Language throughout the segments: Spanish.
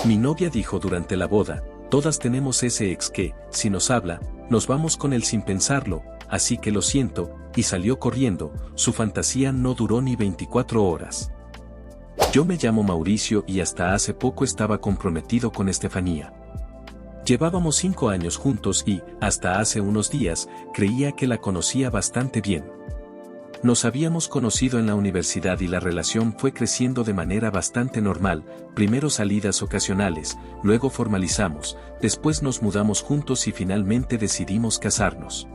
Mi novia dijo durante la boda, todas tenemos ese ex que, si nos habla, nos vamos con él sin pensarlo, así que lo siento, y salió corriendo. Su fantasía no duró ni 24 horas. Yo me llamo Mauricio y hasta hace poco estaba comprometido con Estefanía. Llevábamos 5 años juntos y, hasta hace unos días, creía que la conocía bastante bien. Nos habíamos conocido en la universidad y la relación fue creciendo de manera bastante normal, primero salidas ocasionales, luego formalizamos, después nos mudamos juntos y finalmente decidimos casarnos.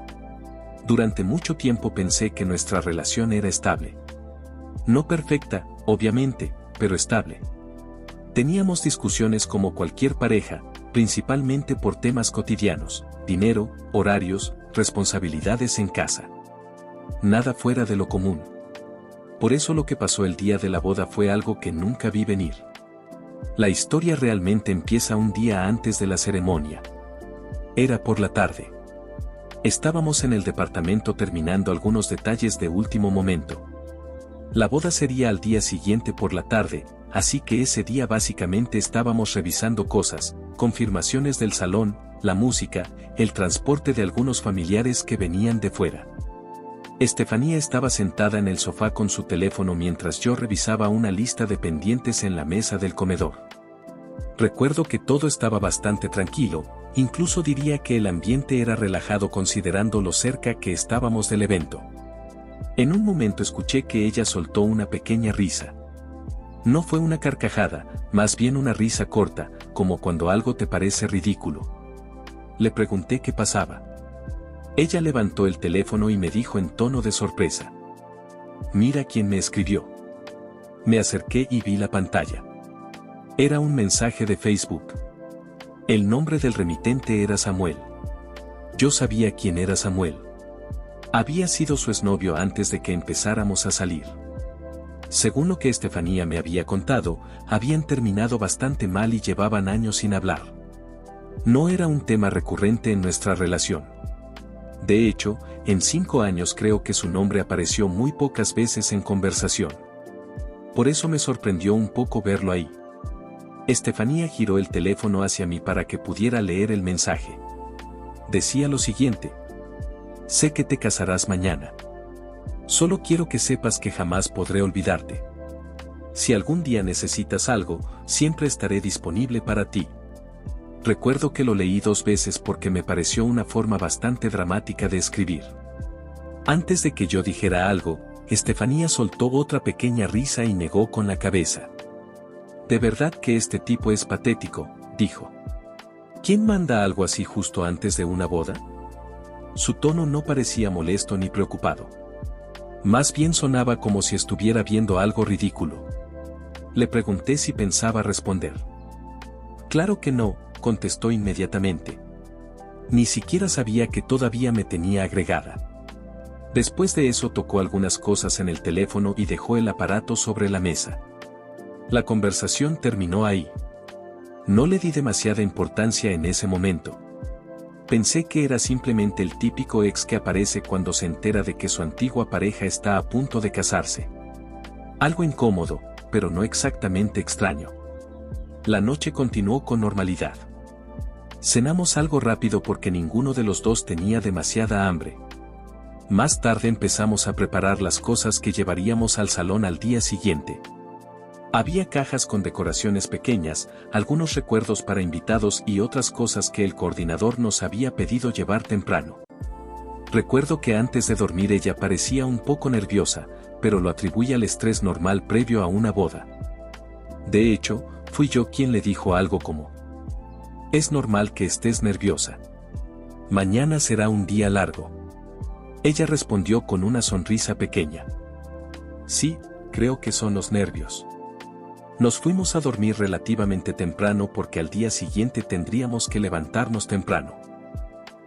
Durante mucho tiempo pensé que nuestra relación era estable. No perfecta, obviamente, pero estable. Teníamos discusiones como cualquier pareja, principalmente por temas cotidianos, dinero, horarios, responsabilidades en casa. Nada fuera de lo común. Por eso lo que pasó el día de la boda fue algo que nunca vi venir. La historia realmente empieza un día antes de la ceremonia. Era por la tarde. Estábamos en el departamento terminando algunos detalles de último momento. La boda sería al día siguiente por la tarde, así que ese día básicamente estábamos revisando cosas, confirmaciones del salón, la música, el transporte de algunos familiares que venían de fuera. Estefanía estaba sentada en el sofá con su teléfono mientras yo revisaba una lista de pendientes en la mesa del comedor. Recuerdo que todo estaba bastante tranquilo, incluso diría que el ambiente era relajado considerando lo cerca que estábamos del evento. En un momento escuché que ella soltó una pequeña risa. No fue una carcajada, más bien una risa corta, como cuando algo te parece ridículo. Le pregunté qué pasaba. Ella levantó el teléfono y me dijo en tono de sorpresa: «Mira quién me escribió». Me acerqué y vi la pantalla. Era un mensaje de Facebook. El nombre del remitente era Samuel. Yo sabía quién era Samuel. Había sido su exnovio antes de que empezáramos a salir. Según lo que Estefanía me había contado, habían terminado bastante mal y llevaban años sin hablar. No era un tema recurrente en nuestra relación. De hecho, en 5 años creo que su nombre apareció muy pocas veces en conversación. Por eso me sorprendió un poco verlo ahí. Estefanía giró el teléfono hacia mí para que pudiera leer el mensaje. Decía lo siguiente: «Sé que te casarás mañana. Solo quiero que sepas que jamás podré olvidarte. Si algún día necesitas algo, siempre estaré disponible para ti». Recuerdo que lo leí 2 veces porque me pareció una forma bastante dramática de escribir. Antes de que yo dijera algo, Estefanía soltó otra pequeña risa y negó con la cabeza. «De verdad que este tipo es patético», dijo. «¿Quién manda algo así justo antes de una boda?». Su tono no parecía molesto ni preocupado. Más bien sonaba como si estuviera viendo algo ridículo. Le pregunté si pensaba responder. «Claro que no», contestó inmediatamente. Ni siquiera sabía que todavía me tenía agregada. Después de eso tocó algunas cosas en el teléfono y dejó el aparato sobre la mesa. La conversación terminó ahí. No le di demasiada importancia en ese momento. Pensé que era simplemente el típico ex que aparece cuando se entera de que su antigua pareja está a punto de casarse. Algo incómodo, pero no exactamente extraño. La noche continuó con normalidad. Cenamos algo rápido porque ninguno de los dos tenía demasiada hambre. Más tarde empezamos a preparar las cosas que llevaríamos al salón al día siguiente. Había cajas con decoraciones pequeñas, algunos recuerdos para invitados y otras cosas que el coordinador nos había pedido llevar temprano. Recuerdo que antes de dormir ella parecía un poco nerviosa, pero lo atribuí al estrés normal previo a una boda. De hecho, fui yo quien le dijo algo como: «Es normal que estés nerviosa. Mañana será un día largo». Ella respondió con una sonrisa pequeña: «Sí, creo que son los nervios». Nos fuimos a dormir relativamente temprano porque al día siguiente tendríamos que levantarnos temprano.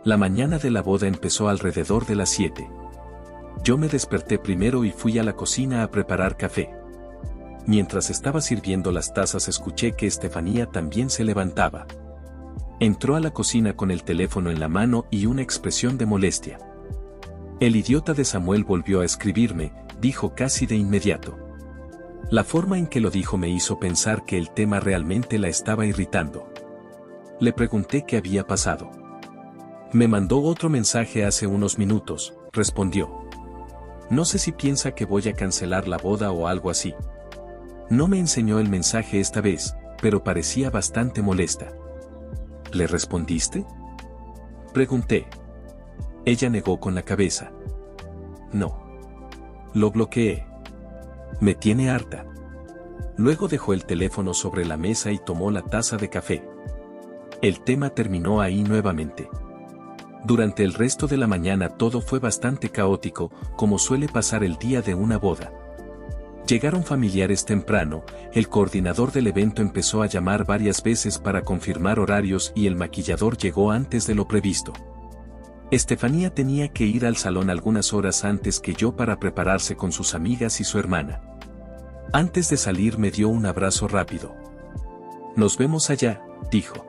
La mañana de la boda empezó alrededor de las 7. Yo me desperté primero y fui a la cocina a preparar café. Mientras estaba sirviendo las tazas escuché que Estefanía también se levantaba. Entró a la cocina con el teléfono en la mano y una expresión de molestia. «El idiota de Samuel volvió a escribirme», dijo casi de inmediato. La forma en que lo dijo me hizo pensar que el tema realmente la estaba irritando. Le pregunté qué había pasado. Me mandó otro mensaje hace unos minutos, respondió. No sé si piensa que voy a cancelar la boda o algo así. No me enseñó el mensaje esta vez, pero parecía bastante molesta. ¿Le respondiste?, pregunté. Ella negó con la cabeza. No. Lo bloqueé. Me tiene harta. Luego dejó el teléfono sobre la mesa y tomó la taza de café. El tema terminó ahí nuevamente. Durante el resto de la mañana todo fue bastante caótico, como suele pasar el día de una boda. Llegaron familiares temprano, el coordinador del evento empezó a llamar varias veces para confirmar horarios y el maquillador llegó antes de lo previsto. Estefanía tenía que ir al salón algunas horas antes que yo para prepararse con sus amigas y su hermana. Antes de salir me dio un abrazo rápido. Nos vemos allá, dijo.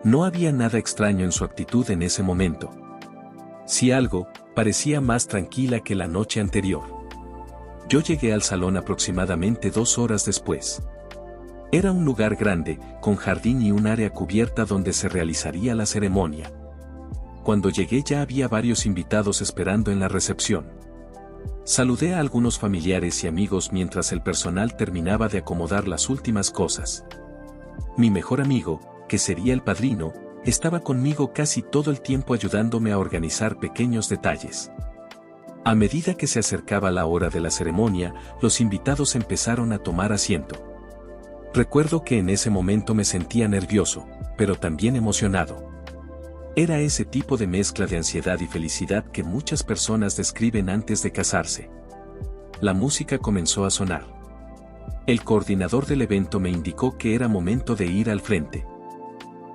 No había nada extraño en su actitud en ese momento. Si algo, parecía más tranquila que la noche anterior. Yo llegué al salón aproximadamente 2 horas después. Era un lugar grande, con jardín y un área cubierta donde se realizaría la ceremonia. Cuando llegué ya había varios invitados esperando en la recepción. Saludé a algunos familiares y amigos mientras el personal terminaba de acomodar las últimas cosas. Mi mejor amigo, que sería el padrino, estaba conmigo casi todo el tiempo ayudándome a organizar pequeños detalles. A medida que se acercaba la hora de la ceremonia, los invitados empezaron a tomar asiento. Recuerdo que en ese momento me sentía nervioso, pero también emocionado. Era ese tipo de mezcla de ansiedad y felicidad que muchas personas describen antes de casarse. La música comenzó a sonar. El coordinador del evento me indicó que era momento de ir al frente.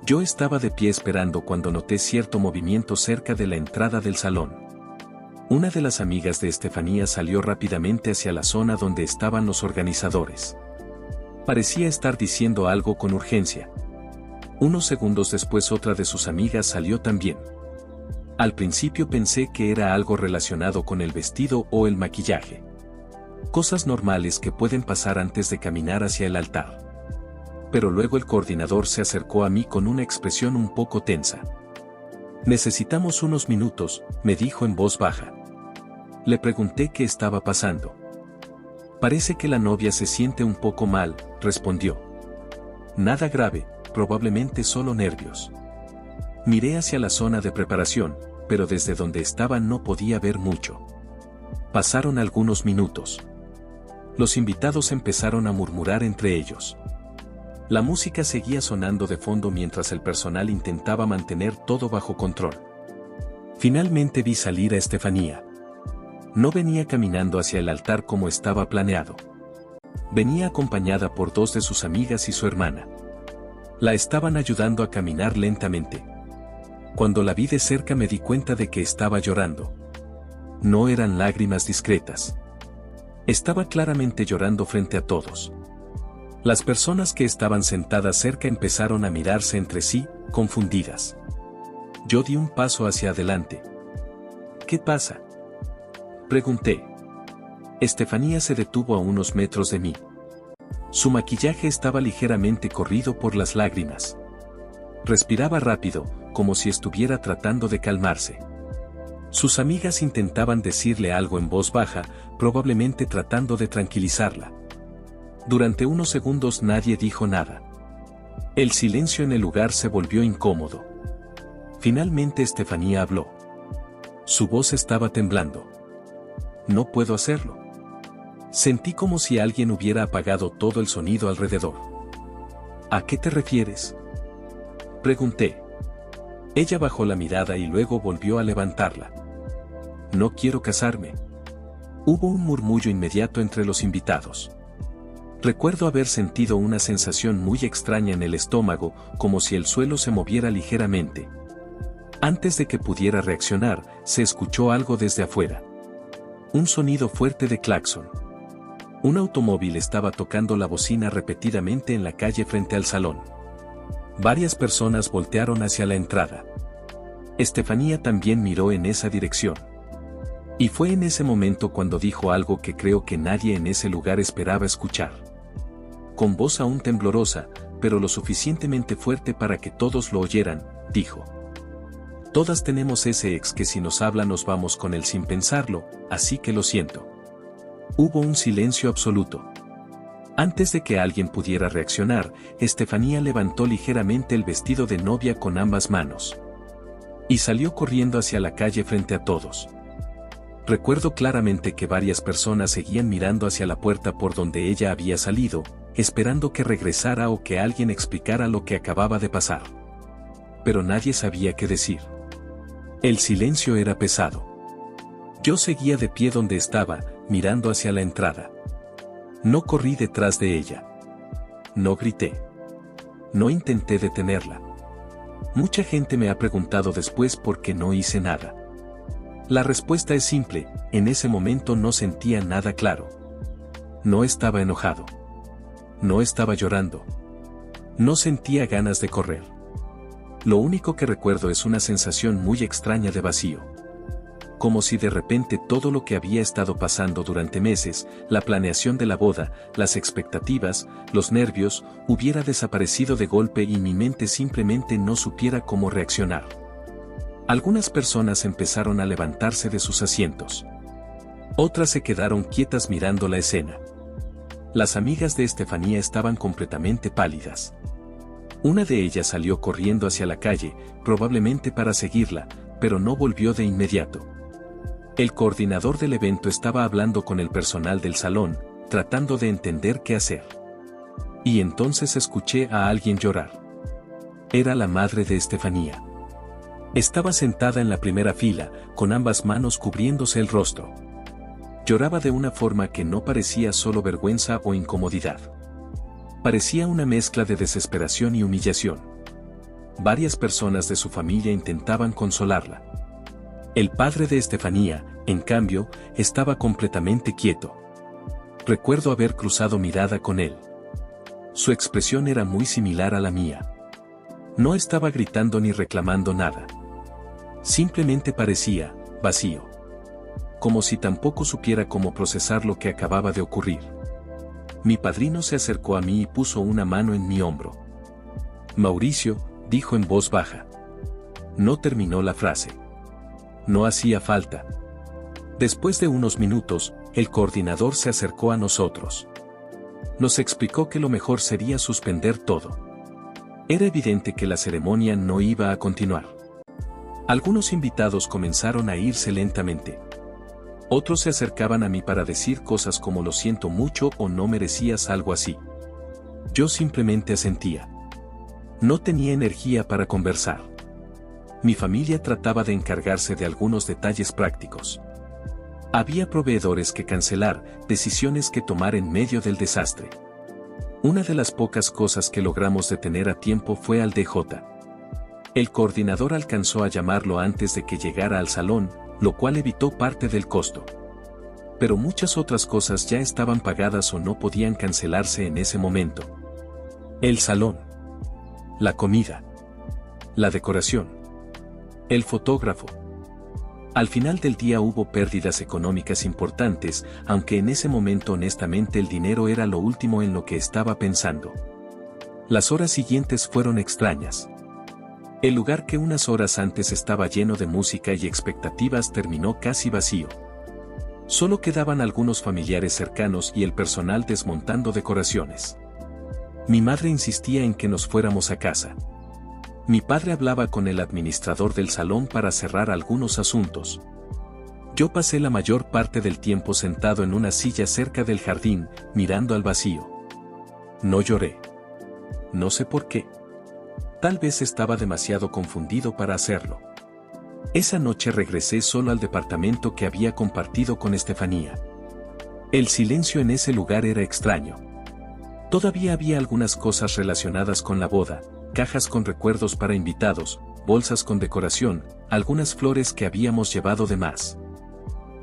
Yo estaba de pie esperando cuando noté cierto movimiento cerca de la entrada del salón. Una de las amigas de Estefanía salió rápidamente hacia la zona donde estaban los organizadores. Parecía estar diciendo algo con urgencia. Unos segundos después otra de sus amigas salió también. Al principio pensé que era algo relacionado con el vestido o el maquillaje. Cosas normales que pueden pasar antes de caminar hacia el altar. Pero luego el coordinador se acercó a mí con una expresión un poco tensa. Necesitamos unos minutos, me dijo en voz baja. Le pregunté qué estaba pasando. Parece que la novia se siente un poco mal, respondió. Nada grave, probablemente solo nervios. Miré hacia la zona de preparación, pero desde donde estaba no podía ver mucho. Pasaron algunos minutos. Los invitados empezaron a murmurar entre ellos. La música seguía sonando de fondo mientras el personal intentaba mantener todo bajo control. Finalmente vi salir a Estefanía. No venía caminando hacia el altar como estaba planeado. Venía acompañada por 2 de sus amigas y su hermana. La estaban ayudando a caminar lentamente. Cuando la vi de cerca me di cuenta de que estaba llorando. No eran lágrimas discretas. Estaba claramente llorando frente a todos. Las personas que estaban sentadas cerca empezaron a mirarse entre sí, confundidas. Yo di un paso hacia adelante. ¿Qué pasa?, pregunté. Estefanía se detuvo a unos metros de mí. Su maquillaje estaba ligeramente corrido por las lágrimas. Respiraba rápido, como si estuviera tratando de calmarse. Sus amigas intentaban decirle algo en voz baja, probablemente tratando de tranquilizarla. Durante unos segundos nadie dijo nada. El silencio en el lugar se volvió incómodo. Finalmente Estefanía habló. Su voz estaba temblando. No puedo hacerlo. Sentí como si alguien hubiera apagado todo el sonido alrededor. ¿A qué te refieres?, pregunté. Ella bajó la mirada y luego volvió a levantarla. No quiero casarme. Hubo un murmullo inmediato entre los invitados. Recuerdo haber sentido una sensación muy extraña en el estómago, como si el suelo se moviera ligeramente. Antes de que pudiera reaccionar, se escuchó algo desde afuera. Un sonido fuerte de claxon. Un automóvil estaba tocando la bocina repetidamente en la calle frente al salón. Varias personas voltearon hacia la entrada. Estefanía también miró en esa dirección. Y fue en ese momento cuando dijo algo que creo que nadie en ese lugar esperaba escuchar. Con voz aún temblorosa, pero lo suficientemente fuerte para que todos lo oyeran, dijo: todas tenemos ese ex que si nos habla nos vamos con él sin pensarlo, así que lo siento. Hubo un silencio absoluto. Antes de que alguien pudiera reaccionar, Estefanía levantó ligeramente el vestido de novia con ambas manos. Y salió corriendo hacia la calle frente a todos. Recuerdo claramente que varias personas seguían mirando hacia la puerta por donde ella había salido, esperando que regresara o que alguien explicara lo que acababa de pasar. Pero nadie sabía qué decir. El silencio era pesado. Yo seguía de pie donde estaba, mirando hacia la entrada. No corrí detrás de ella. No grité. No intenté detenerla. Mucha gente me ha preguntado después por qué no hice nada. La respuesta es simple: en ese momento no sentía nada claro. No estaba enojado. No estaba llorando. No sentía ganas de correr. Lo único que recuerdo es una sensación muy extraña de vacío. Como si de repente todo lo que había estado pasando durante meses, la planeación de la boda, las expectativas, los nervios, hubiera desaparecido de golpe y mi mente simplemente no supiera cómo reaccionar. Algunas personas empezaron a levantarse de sus asientos. Otras se quedaron quietas mirando la escena. Las amigas de Estefanía estaban completamente pálidas. Una de ellas salió corriendo hacia la calle, probablemente para seguirla, pero no volvió de inmediato. El coordinador del evento estaba hablando con el personal del salón, tratando de entender qué hacer. Y entonces escuché a alguien llorar. Era la madre de Estefanía. Estaba sentada en la primera fila, con ambas manos cubriéndose el rostro. Lloraba de una forma que no parecía solo vergüenza o incomodidad. Parecía una mezcla de desesperación y humillación. Varias personas de su familia intentaban consolarla. El padre de Estefanía, en cambio, estaba completamente quieto. Recuerdo haber cruzado mirada con él. Su expresión era muy similar a la mía. No estaba gritando ni reclamando nada. Simplemente parecía vacío. Como si tampoco supiera cómo procesar lo que acababa de ocurrir. Mi padrino se acercó a mí y puso una mano en mi hombro. Mauricio, dijo en voz baja. No terminó la frase. No hacía falta. Después de unos minutos, el coordinador se acercó a nosotros. Nos explicó que lo mejor sería suspender todo. Era evidente que la ceremonia no iba a continuar. Algunos invitados comenzaron a irse lentamente. Otros se acercaban a mí para decir cosas como lo siento mucho o no merecías algo así. Yo simplemente asentía. No tenía energía para conversar. Mi familia trataba de encargarse de algunos detalles prácticos. Había proveedores que cancelar, decisiones que tomar en medio del desastre. Una de las pocas cosas que logramos detener a tiempo fue al DJ. El coordinador alcanzó a llamarlo antes de que llegara al salón, lo cual evitó parte del costo. Pero muchas otras cosas ya estaban pagadas o no podían cancelarse en ese momento. El salón. La comida. La decoración. El fotógrafo. Al final del día hubo pérdidas económicas importantes, aunque en ese momento honestamente el dinero era lo último en lo que estaba pensando. Las horas siguientes fueron extrañas. El lugar que unas horas antes estaba lleno de música y expectativas terminó casi vacío. Solo quedaban algunos familiares cercanos y el personal desmontando decoraciones. Mi madre insistía en que nos fuéramos a casa. Mi padre hablaba con el administrador del salón para cerrar algunos asuntos. Yo pasé la mayor parte del tiempo sentado en una silla cerca del jardín, mirando al vacío. No lloré. No sé por qué. Tal vez estaba demasiado confundido para hacerlo. Esa noche regresé solo al departamento que había compartido con Estefanía. El silencio en ese lugar era extraño. Todavía había algunas cosas relacionadas con la boda, cajas con recuerdos para invitados, bolsas con decoración, algunas flores que habíamos llevado de más.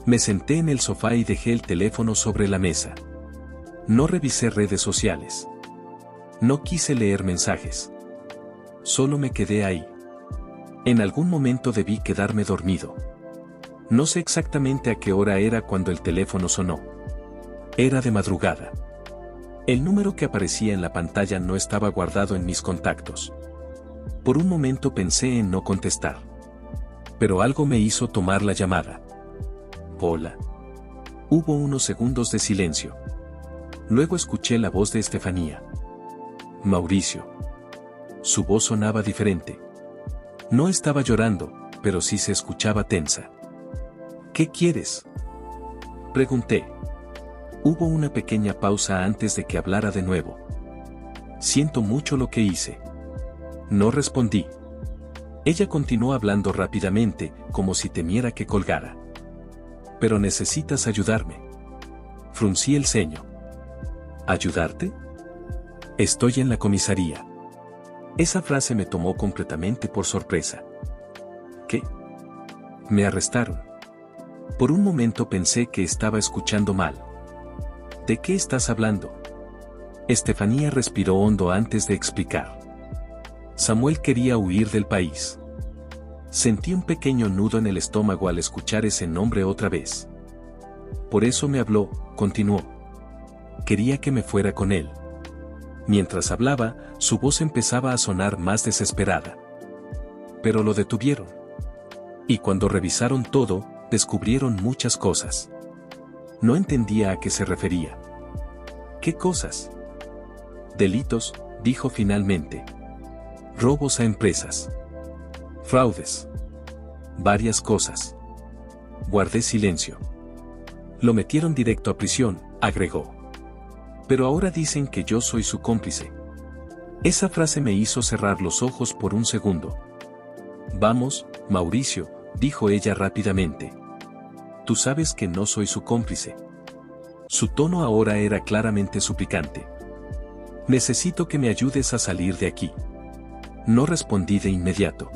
Me senté en el sofá y dejé el teléfono sobre la mesa. No revisé redes sociales. No quise leer mensajes. Solo me quedé ahí. En algún momento debí quedarme dormido. No sé exactamente a qué hora era cuando el teléfono sonó. Era de madrugada. El número que aparecía en la pantalla no estaba guardado en mis contactos. Por un momento pensé en no contestar. Pero algo me hizo tomar la llamada. Hola. Hubo unos segundos de silencio. Luego escuché la voz de Estefanía. Mauricio. Su voz sonaba diferente. No estaba llorando, pero sí se escuchaba tensa. ¿Qué quieres?, pregunté. Hubo una pequeña pausa antes de que hablara de nuevo. Siento mucho lo que hice. No respondí. Ella continuó hablando rápidamente, como si temiera que colgara. Pero necesitas ayudarme. Fruncí el ceño. ¿Ayudarte? Estoy en la comisaría. Esa frase me tomó completamente por sorpresa. ¿Qué? Me arrestaron. Por un momento pensé que estaba escuchando mal. ¿De qué estás hablando? Estefanía respiró hondo antes de explicar. Samuel quería huir del país. Sentí un pequeño nudo en el estómago al escuchar ese nombre otra vez. Por eso me habló, continuó. Quería que me fuera con él. Mientras hablaba, su voz empezaba a sonar más desesperada. Pero lo detuvieron. Y cuando revisaron todo, descubrieron muchas cosas. No entendía a qué se refería. ¿Qué cosas? Delitos, dijo finalmente. Robos a empresas. Fraudes. Varias cosas. Guardé silencio. Lo metieron directo a prisión, agregó. Pero ahora dicen que yo soy su cómplice. Esa frase me hizo cerrar los ojos por un segundo. Vamos, Mauricio, dijo ella rápidamente. Tú sabes que no soy su cómplice. Su tono ahora era claramente suplicante. Necesito que me ayudes a salir de aquí. No respondí de inmediato.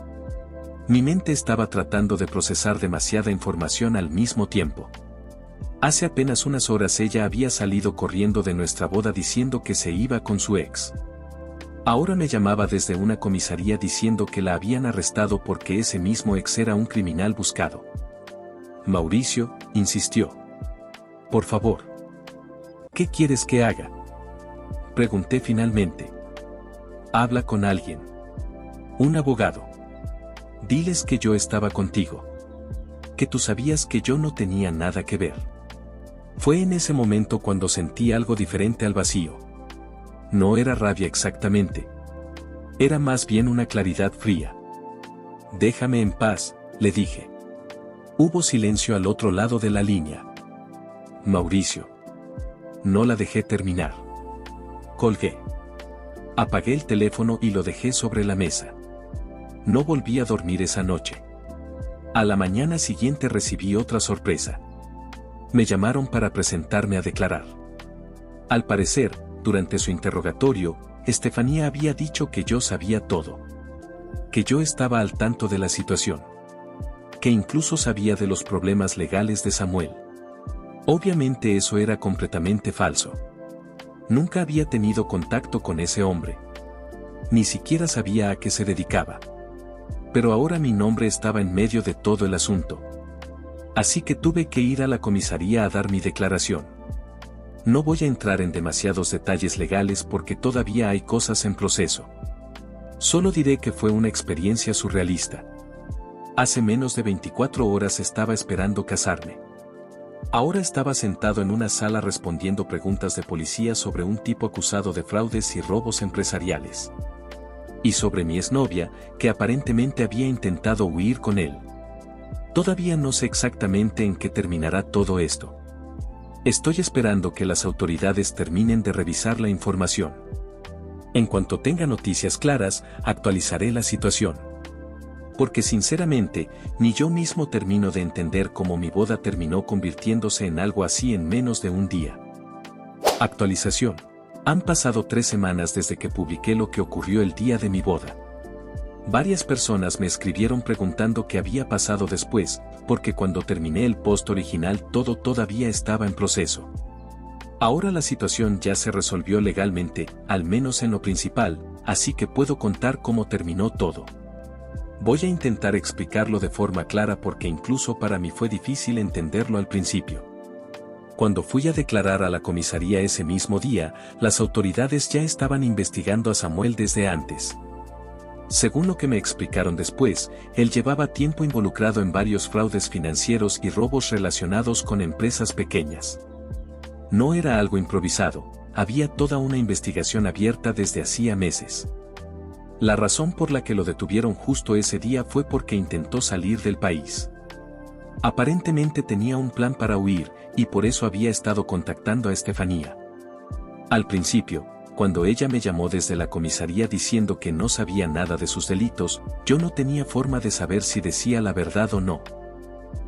Mi mente estaba tratando de procesar demasiada información al mismo tiempo. Hace apenas unas horas ella había salido corriendo de nuestra boda diciendo que se iba con su ex. Ahora me llamaba desde una comisaría diciendo que la habían arrestado porque ese mismo ex era un criminal buscado. Mauricio, insistió. Por favor. ¿Qué quieres que haga? Pregunté finalmente. Habla con alguien. Un abogado. Diles que yo estaba contigo. Que tú sabías que yo no tenía nada que ver. Fue en ese momento cuando sentí algo diferente al vacío. No era rabia exactamente. Era más bien una claridad fría. Déjame en paz, le dije. Hubo silencio al otro lado de la línea. Mauricio. No la dejé terminar. Colgué. Apagué el teléfono y lo dejé sobre la mesa. No volví a dormir esa noche. A la mañana siguiente recibí otra sorpresa. Me llamaron para presentarme a declarar. Al parecer, durante su interrogatorio, Estefanía había dicho que yo sabía todo. Que yo estaba al tanto de la situación. Que incluso sabía de los problemas legales de Samuel. Obviamente eso era completamente falso. Nunca había tenido contacto con ese hombre. Ni siquiera sabía a qué se dedicaba. Pero ahora mi nombre estaba en medio de todo el asunto. Así que tuve que ir a la comisaría a dar mi declaración. No voy a entrar en demasiados detalles legales porque todavía hay cosas en proceso. Solo diré que fue una experiencia surrealista. Hace menos de 24 horas estaba esperando casarme. Ahora estaba sentado en una sala respondiendo preguntas de policía sobre un tipo acusado de fraudes y robos empresariales. Y sobre mi exnovia, que aparentemente había intentado huir con él. Todavía no sé exactamente en qué terminará todo esto. Estoy esperando que las autoridades terminen de revisar la información. En cuanto tenga noticias claras, actualizaré la situación. Porque sinceramente, ni yo mismo termino de entender cómo mi boda terminó convirtiéndose en algo así en menos de un día. Actualización. Han pasado 3 semanas desde que publiqué lo que ocurrió el día de mi boda. Varias personas me escribieron preguntando qué había pasado después, porque cuando terminé el post original todo todavía estaba en proceso. Ahora la situación ya se resolvió legalmente, al menos en lo principal, así que puedo contar cómo terminó todo. Voy a intentar explicarlo de forma clara porque incluso para mí fue difícil entenderlo al principio. Cuando fui a declarar a la comisaría ese mismo día, las autoridades ya estaban investigando a Samuel desde antes. Según lo que me explicaron después, él llevaba tiempo involucrado en varios fraudes financieros y robos relacionados con empresas pequeñas. No era algo improvisado, había toda una investigación abierta desde hacía meses. La razón por la que lo detuvieron justo ese día fue porque intentó salir del país. Aparentemente tenía un plan para huir, y por eso había estado contactando a Estefanía. Al principio, cuando ella me llamó desde la comisaría diciendo que no sabía nada de sus delitos, yo no tenía forma de saber si decía la verdad o no.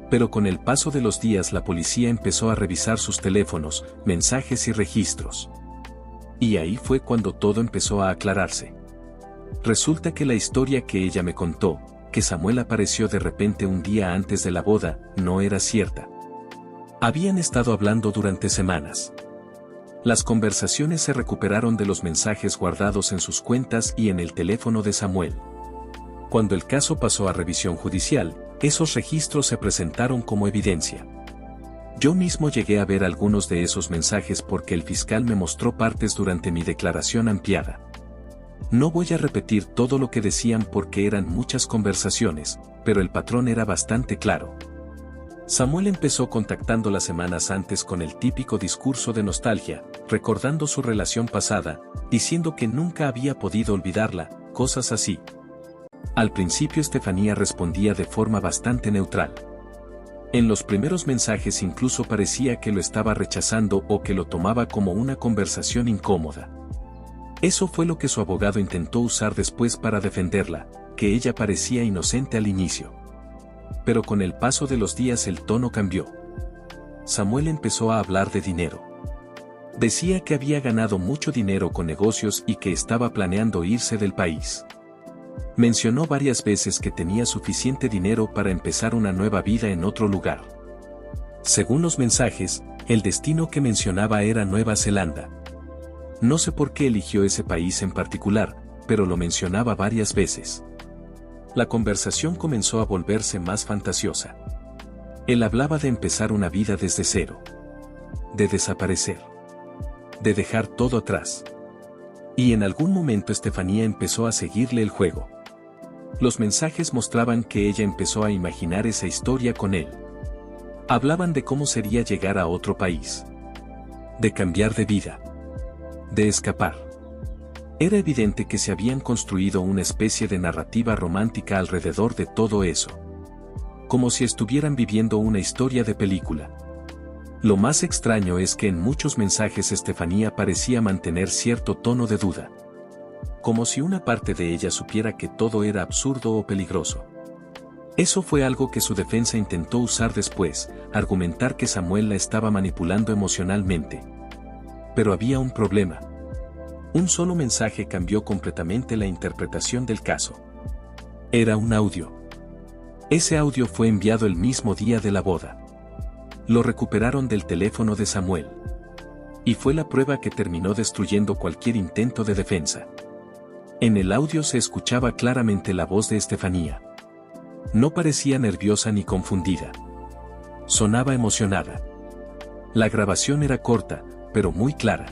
Pero con el paso de los días la policía empezó a revisar sus teléfonos, mensajes y registros. Y ahí fue cuando todo empezó a aclararse. Resulta que la historia que ella me contó, que Samuel apareció de repente un día antes de la boda, no era cierta. Habían estado hablando durante semanas. Las conversaciones se recuperaron de los mensajes guardados en sus cuentas y en el teléfono de Samuel. Cuando el caso pasó a revisión judicial, esos registros se presentaron como evidencia. Yo mismo llegué a ver algunos de esos mensajes porque el fiscal me mostró partes durante mi declaración ampliada. No voy a repetir todo lo que decían porque eran muchas conversaciones, pero el patrón era bastante claro. Samuel empezó contactándola semanas antes con el típico discurso de nostalgia, recordando su relación pasada, diciendo que nunca había podido olvidarla, cosas así. Al principio Estefanía respondía de forma bastante neutral. En los primeros mensajes incluso parecía que lo estaba rechazando o que lo tomaba como una conversación incómoda. Eso fue lo que su abogado intentó usar después para defenderla, que ella parecía inocente al inicio. Pero con el paso de los días el tono cambió. Samuel empezó a hablar de dinero. Decía que había ganado mucho dinero con negocios y que estaba planeando irse del país. Mencionó varias veces que tenía suficiente dinero para empezar una nueva vida en otro lugar. Según los mensajes, el destino que mencionaba era Nueva Zelanda. No sé por qué eligió ese país en particular, pero lo mencionaba varias veces. La conversación comenzó a volverse más fantasiosa. Él hablaba de empezar una vida desde cero. De desaparecer. De dejar todo atrás. Y en algún momento Estefanía empezó a seguirle el juego. Los mensajes mostraban que ella empezó a imaginar esa historia con él. Hablaban de cómo sería llegar a otro país. De cambiar de vida. De escapar. Era evidente que se habían construido una especie de narrativa romántica alrededor de todo eso. Como si estuvieran viviendo una historia de película. Lo más extraño es que en muchos mensajes Estefanía parecía mantener cierto tono de duda. Como si una parte de ella supiera que todo era absurdo o peligroso. Eso fue algo que su defensa intentó usar después, argumentar que Samuel la estaba manipulando emocionalmente. Pero había un problema. Un solo mensaje cambió completamente la interpretación del caso. Era un audio. Ese audio fue enviado el mismo día de la boda. Lo recuperaron del teléfono de Samuel. Y fue la prueba que terminó destruyendo cualquier intento de defensa. En el audio se escuchaba claramente la voz de Estefanía. No parecía nerviosa ni confundida. Sonaba emocionada. La grabación era corta, pero muy clara.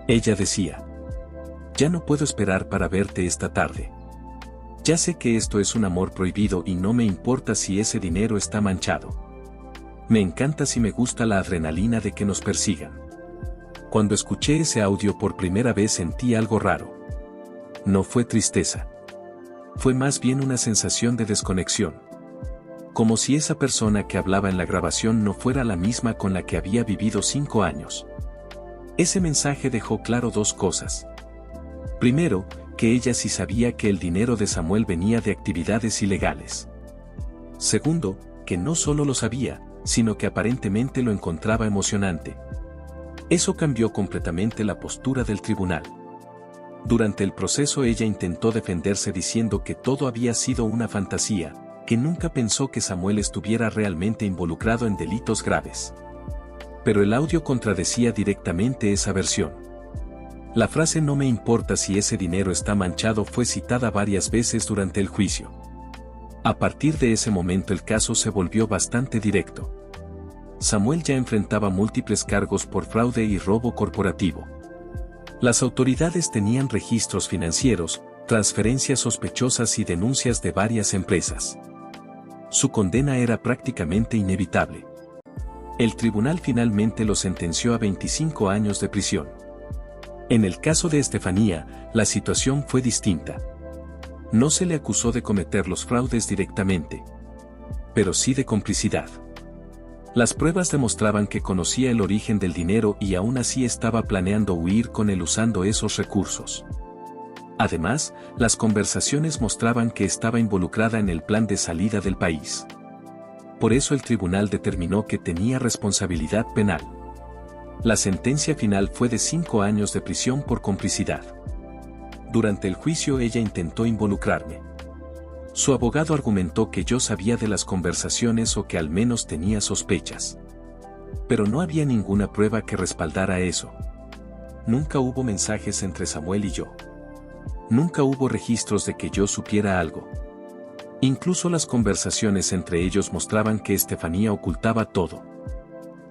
Ella decía: ya no puedo esperar para verte esta tarde. Ya sé que esto es un amor prohibido y no me importa si ese dinero está manchado. Me encanta si me gusta la adrenalina de que nos persigan. Cuando escuché ese audio por primera vez sentí algo raro. No fue tristeza. Fue más bien una sensación de desconexión. Como si esa persona que hablaba en la grabación no fuera la misma con la que había vivido 5 años. Ese mensaje dejó claro dos cosas. Primero, que ella sí sabía que el dinero de Samuel venía de actividades ilegales. Segundo, que no solo lo sabía, sino que aparentemente lo encontraba emocionante. Eso cambió completamente la postura del tribunal. Durante el proceso ella intentó defenderse diciendo que todo había sido una fantasía, que nunca pensó que Samuel estuviera realmente involucrado en delitos graves. Pero el audio contradecía directamente esa versión. La frase "no me importa si ese dinero está manchado" fue citada varias veces durante el juicio. A partir de ese momento el caso se volvió bastante directo. Samuel ya enfrentaba múltiples cargos por fraude y robo corporativo. Las autoridades tenían registros financieros, transferencias sospechosas y denuncias de varias empresas. Su condena era prácticamente inevitable. El tribunal finalmente lo sentenció a 25 años de prisión. En el caso de Estefanía, la situación fue distinta. No se le acusó de cometer los fraudes directamente, pero sí de complicidad. Las pruebas demostraban que conocía el origen del dinero y aún así estaba planeando huir con él usando esos recursos. Además, las conversaciones mostraban que estaba involucrada en el plan de salida del país. Por eso el tribunal determinó que tenía responsabilidad penal. La sentencia final fue de 5 años de prisión por complicidad. Durante el juicio ella intentó involucrarme. Su abogado argumentó que yo sabía de las conversaciones o que al menos tenía sospechas. Pero no había ninguna prueba que respaldara eso. Nunca hubo mensajes entre Samuel y yo. Nunca hubo registros de que yo supiera algo. Incluso las conversaciones entre ellos mostraban que Estefanía ocultaba todo.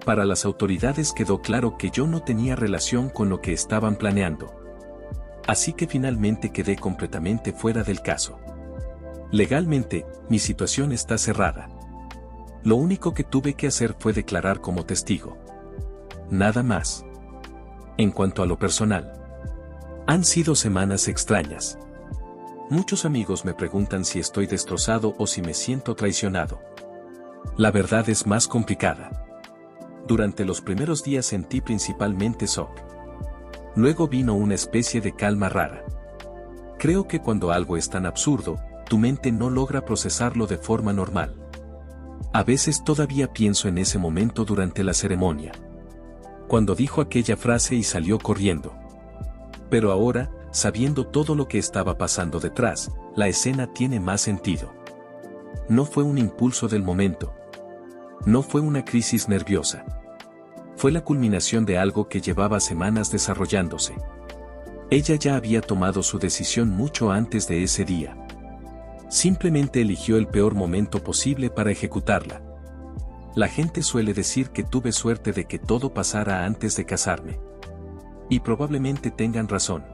Para las autoridades quedó claro que yo no tenía relación con lo que estaban planeando. Así que finalmente quedé completamente fuera del caso. Legalmente, mi situación está cerrada. Lo único que tuve que hacer fue declarar como testigo. Nada más. En cuanto a lo personal, han sido semanas extrañas. Muchos amigos me preguntan si estoy destrozado o si me siento traicionado. La verdad es más complicada. Durante los primeros días sentí principalmente shock. Luego vino una especie de calma rara. Creo que cuando algo es tan absurdo, tu mente no logra procesarlo de forma normal. A veces todavía pienso en ese momento durante la ceremonia. Cuando dijo aquella frase y salió corriendo. Pero ahora, sabiendo todo lo que estaba pasando detrás, la escena tiene más sentido. No fue un impulso del momento. No fue una crisis nerviosa. Fue la culminación de algo que llevaba semanas desarrollándose. Ella ya había tomado su decisión mucho antes de ese día. Simplemente eligió el peor momento posible para ejecutarla. La gente suele decir que tuve suerte de que todo pasara antes de casarme. Y probablemente tengan razón.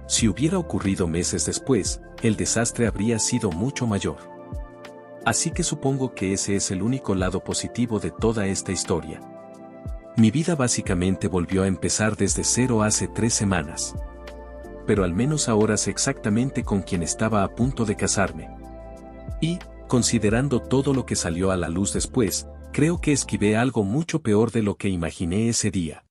Si hubiera ocurrido meses después, el desastre habría sido mucho mayor. Así que supongo que ese es el único lado positivo de toda esta historia. Mi vida básicamente volvió a empezar desde cero hace 3 semanas. Pero al menos ahora sé exactamente con quién estaba a punto de casarme. Y, considerando todo lo que salió a la luz después, creo que esquivé algo mucho peor de lo que imaginé ese día.